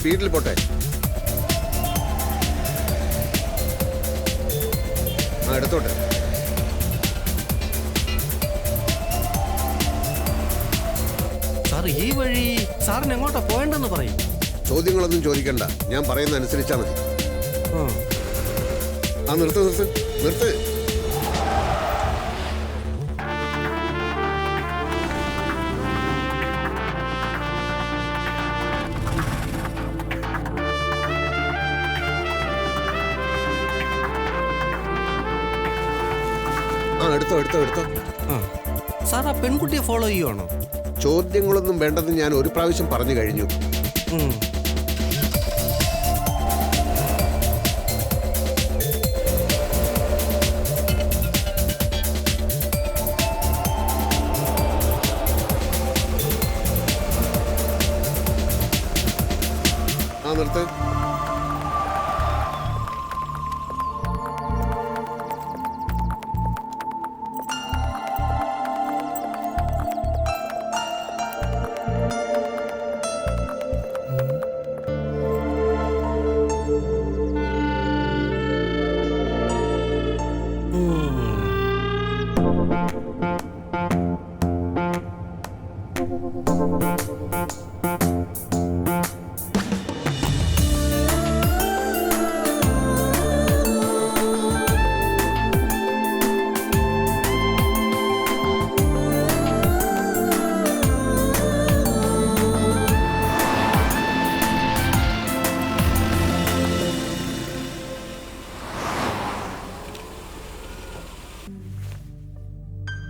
സ്പീഡിൽ പോട്ടെ. ആ എടുത്തോട്ടെ. സാർ ഈ വഴി സാറിന് എങ്ങോട്ടാ പോയെന്ന് പറയും. ചോദ്യങ്ങളൊന്നും ചോദിക്കണ്ട, ഞാൻ പറയുന്ന അനുസരിച്ചാ മതി. ആ നിർത്ത് നിർത്ത് നിർത്ത്. ആ എടുത്തോ എടുത്തോ എടുത്തോ. സാർ ആ പെൺകുട്ടിയെ ഫോളോ ചെയ്യുവാണോ? ചോദ്യങ്ങളൊന്നും വേണ്ടെന്ന് ഞാൻ ഒരു പ്രാവശ്യം പറഞ്ഞു കഴിഞ്ഞു. ആ നിർത്ത്.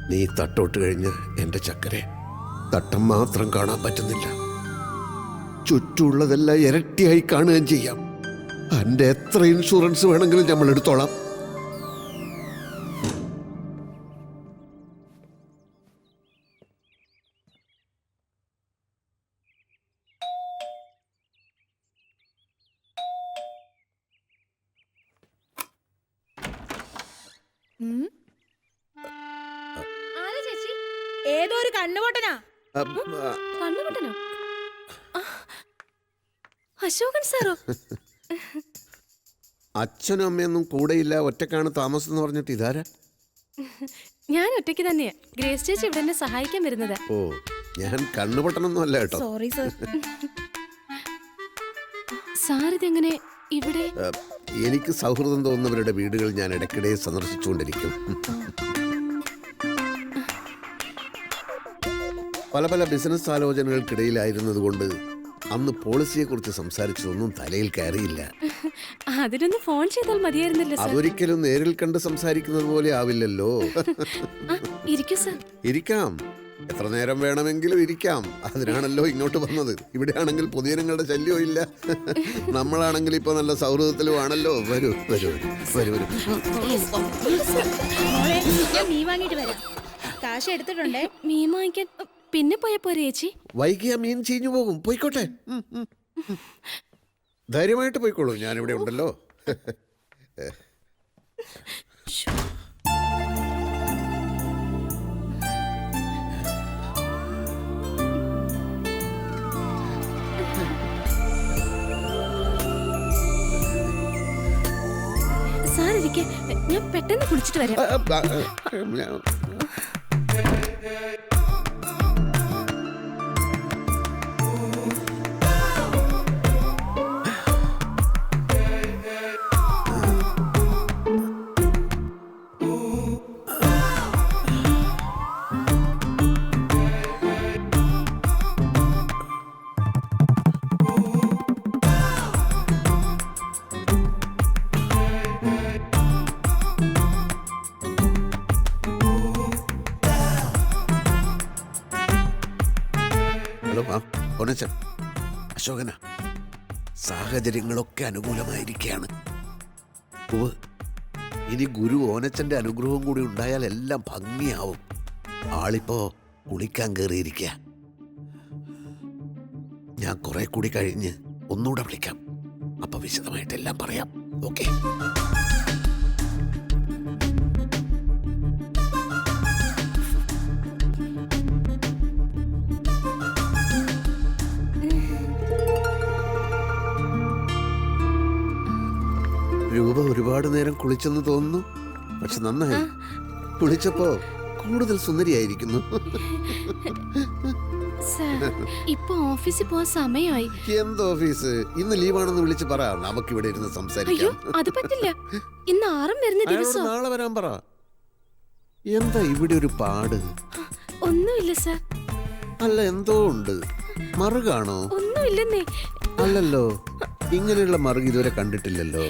നീ തട്ടോട്ട് കഴിഞ്ഞ് എൻ്റെ ചക്കരെ തട്ടം മാത്രം കാണാൻ പറ്റുന്നില്ല. ചുറ്റുമുള്ളതെല്ലാം ഇരട്ടിയായി കാണുകയും ചെയ്യാം. എൻ്റെ എത്ര ഇൻഷുറൻസ് വേണമെങ്കിലും നമ്മൾ എടുത്തോളാം. ഏതോ ഒരു കണ്ണുപൊട്ടനാ. കണ്ണുപൊട്ടനോ? അശോകൻ സാറോ? അച്ഛനും അമ്മയൊന്നും കൂടെയില്ല, ഒറ്റക്കാണ് താമസം എന്ന് പറഞ്ഞിട്ട് ഇതാരാ? ഞാൻ ഒറ്റയ്ക്ക് തന്നെയാ. ഗ്രേസ് ചേച്ചി ഇവിടെ എന്നെ സഹായിക്കാൻ വരുന്നത്. ഓ, ഞാൻ കണ്ണുപൊട്ടനൊന്നും അല്ല കേട്ടോ. Sorry sir. സാർ ഇതെങ്ങനെ ഇവിടെ? എനിക്ക് സൗഹൃദം തോന്നുന്നവരുടെ വീടുകൾ ഞാൻ ഇടയ്ക്കിടെ സന്ദർശിച്ചുകൊണ്ടിരിക്കും. പല പല ബിസിനസ് ആലോചനകൾക്കിടയിലായിരുന്നതുകൊണ്ട് അന്ന് പോളിസിയെക്കുറിച്ച് സംസാരിച്ചതൊന്നും തലയിൽ കയറിയില്ല. അതിനൊന്ന് ഫോൺ ചെയ്താൽ മതിയായിരുന്നല്ലോ. അതൊരിക്കലും നേരിൽ കണ്ട് സംസാരിക്കുന്നത് പോലെ ആവില്ലല്ലോ. ഇരിക്കൂ സർ. ഇരിക്കാം, എത്ര നേരം വേണമെങ്കിലും ഇരിക്കാം. അതിനാണല്ലോ ഇങ്ങോട്ട് വന്നത്. ഇവിടെയാണെങ്കിൽ പൊതുജനങ്ങളുടെ ശല്യവും ഇല്ല. നമ്മളാണെങ്കിൽ ഇപ്പൊ നല്ല സൗഹൃദത്തിലും ആണല്ലോ. വരൂ വരൂ വരൂ വരൂ. ഞാൻ മീൻ വാങ്ങിട്ട് വരാം. കാശ് എടുത്തിട്ടുണ്ടേ. മീൻ വാങ്ങിക്കാൻ പിന്നെ പോയ പോരെ ചേച്ചി? വൈകിയ മീൻ ചീഞ്ഞു പോകും. പോയിക്കോട്ടെ, ധൈര്യമായിട്ട് പോയിക്കോളൂ, ഞാനിവിടെ ഉണ്ടല്ലോ. സാർ ഇരിക്കെ, ഞാൻ പെട്ടെന്ന് കുളിച്ചിട്ട് വരാം. അശോകന, സാഹചര്യങ്ങളൊക്കെ അനുകൂലമായിരിക്കുകയാണ്. ഇനി ഗുരു ഓനച്ചന്റെ അനുഗ്രഹവും കൂടി ഉണ്ടായാൽ എല്ലാം ഭംഗിയാവും. ആളിപ്പോ കുളിക്കാൻ കയറിയിരിക്കുക. ഞാൻ കുറെ കൂടി കഴിഞ്ഞ് ഒന്നുകൂടെ വിളിക്കാം. അപ്പൊ വിശദമായിട്ടെല്ലാം പറയാം. ഓക്കെ? ഒരുപാട് നേരം കുളിച്ചെന്ന് തോന്നുന്നു. പക്ഷെ നന്നായി, കുളിച്ചപ്പോ കൂടുതൽ സുന്ദരിയായിരിക്കുന്നു. സാർ ഇപ്പൊ ഓഫീസിൽ പോവാൻ സമയമായി. എന്ത് ഓഫീസ്? ഇന്ന് ലീവാണെന്ന് വിളിച്ച് പറ, നമുക്കിവിടെ ഇരുന്ന് അയ്യോ സംസാരിക്കാം. അത് പറ്റില്ല, ഇന്ന് ആറും വരുന്ന അയാളോട് ദിവസം. നാളെ വരാൻ പറ. എന്താ ഇവിടെ ഒരു പാട്? ഒന്നുമില്ല സാർ. അല്ല, എന്തോ ഉണ്ട്. മറുകാണോ? ഒന്നുമില്ലെന്നേ. അല്ലല്ലോ, ഇങ്ങനെയുള്ള മറുക് ഇതുവരെ കണ്ടിട്ടില്ലല്ലോ.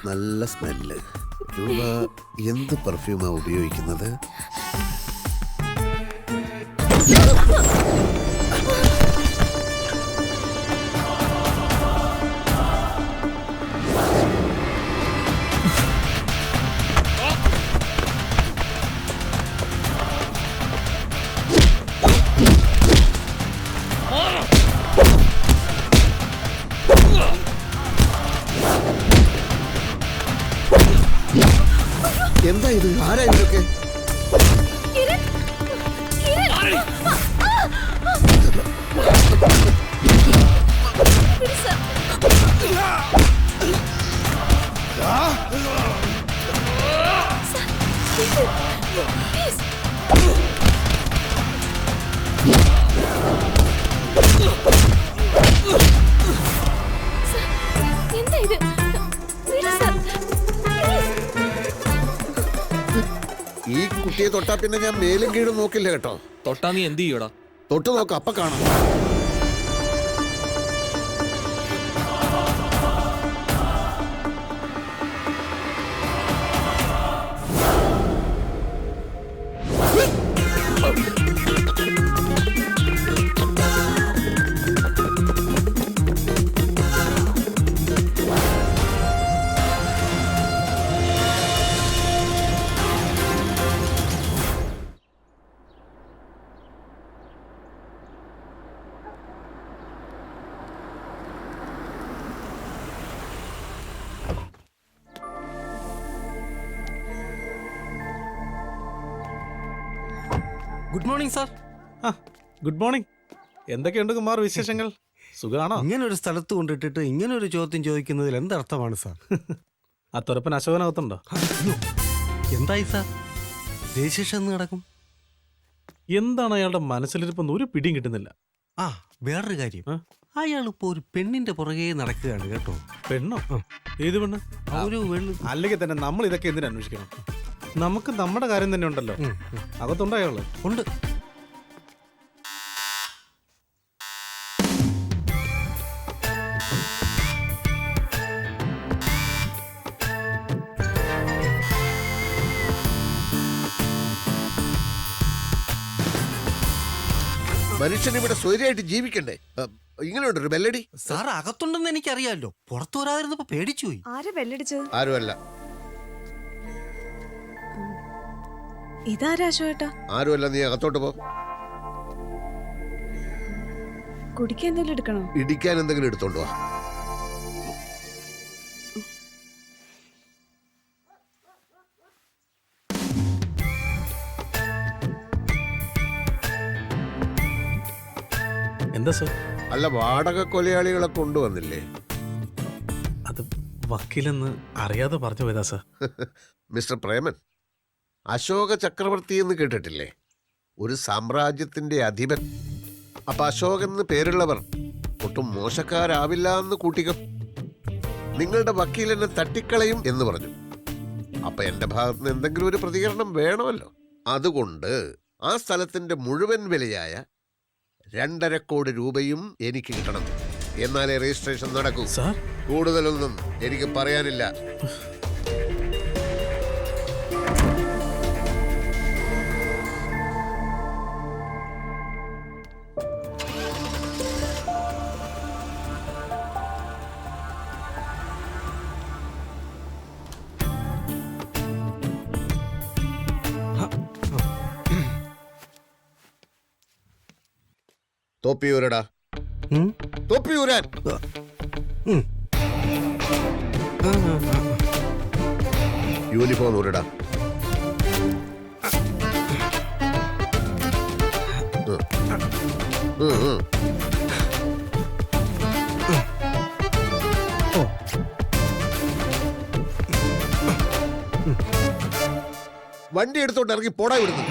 നല്ല സ്മെല്ല്. രൂപ എന്ത് പെർഫ്യൂമാ ഉപയോഗിക്കുന്നത്? എന്താ ഇത്? ആരാ ഇതൊക്കെ? എന്താ ഇത്? ഈ കുട്ടിയെ തൊട്ടാ പിന്നെ ഞാൻ മേലും കീഴും നോക്കില്ല കേട്ടോ. തൊട്ടാ നീ എന്ത് ചെയ്യൂടാ? തൊട്ട് നോക്ക, അപ്പ കാണാം. Good morning sir. Good morning. എന്തൊക്കെയുണ്ട് കുമാർ വിശേഷങ്ങൾ? സുഖാണോ? ഇങ്ങനെ ഒരു സ്ഥലത്ത് കൊണ്ടിട്ടിട്ട് ഇങ്ങനെ ഒരു ചോദ്യം ചോദിക്കുന്നതിൽ എന്തർത്ഥമാണ് സാർ? ആ തുറപ്പൻ അശോകനകത്തുണ്ടോ? എന്തായി സാർ? രജിസ്ട്രേഷൻ എന്ന് കിടക്കും. എന്താണ് അയാളുടെ മനസ്സിലിരിപ്പെന്ന് ഒരു പിടിയും കിട്ടുന്നില്ല. ആ വേറൊരു കാര്യം, അയാൾ ഇപ്പോ ഒരു പെണ്ണിന്റെ പുറകെ നടക്കുകയാണ് കേട്ടോ. പെണ്ണോ? ഏത് പെണ്ണ്? ഒരു വെള്ളി അല്ലെങ്കിൽ തന്നെ നമ്മൾ ഇതൊക്കെ എന്തിനു അന്വേഷിക്കണം? നമുക്ക് നമ്മുടെ കാര്യം തന്നെ ഉണ്ടല്ലോ. അകത്തുണ്ടോ അയാള്? ഉണ്ട്. മനുഷ്യൻ ഇവിടെ സ്വൈര്യമായിട്ട് ജീവിക്കണ്ടേ? ഇങ്ങനെയുണ്ട് ഒരു ബെല്ലടി. സാർ അകത്തുണ്ടെന്ന് എനിക്കറിയാലോ, പുറത്തു വരാതിരുന്നപ്പോ പേടിച്ചുപോയി. ആരാ ബെല്ലടിച്ചത്? ആരുമല്ല. ഇതാരാ അശോകേട്ടാ? ആരുമല്ല, നീ അകത്തോട്ട് പോ. കുടിക്കാൻ എന്തെങ്കിലും എടുക്കണോ? ഇടിക്കാൻ എന്തെങ്കിലും എടുത്തോണ്ട് വാ. എന്താ സാർ? അല്ല, വാടക കൊലയാളികളെ കൊണ്ടുവന്നില്ലേ? അത് വക്കീലെന്ന് അറിയാതെ പറഞ്ഞു പോയതാ സാർ. മിസ്റ്റർ പ്രേമൻ, അശോക ചക്രവർത്തി എന്ന് കേട്ടിട്ടില്ലേ? ഒരു സാമ്രാജ്യത്തിന്റെ അധിപൻ. അപ്പൊ അശോകൻ എന്ന് പേരുള്ളവർ ഒട്ടും മോശക്കാരാവില്ല എന്ന് കൂട്ടിക്കോ. നിങ്ങളുടെ വക്കീൽ എന്നെ തട്ടിക്കളയും എന്ന് പറഞ്ഞു. അപ്പൊ എന്റെ ഭാഗത്തുനിന്ന് എന്തെങ്കിലും ഒരു പ്രതികരണം വേണമല്ലോ. അതുകൊണ്ട് ആ സ്ഥലത്തിന്റെ മുഴുവൻ വിലയായ 2.5 കോടി രൂപയും എനിക്ക് കിട്ടണം. എന്നാലേ രജിസ്ട്രേഷൻ നടക്കൂ. സാർ, കൂടുതലൊന്നും എനിക്ക് പറയാനില്ല. തൊപ്പിയൂരടാ, തൊപ്പിയൂരാൻ. യൂണിഫോം ഊരടാ. വണ്ടി എടുത്തോണ്ട് ഇറങ്ങി പോടാ ഇവിടുന്ന്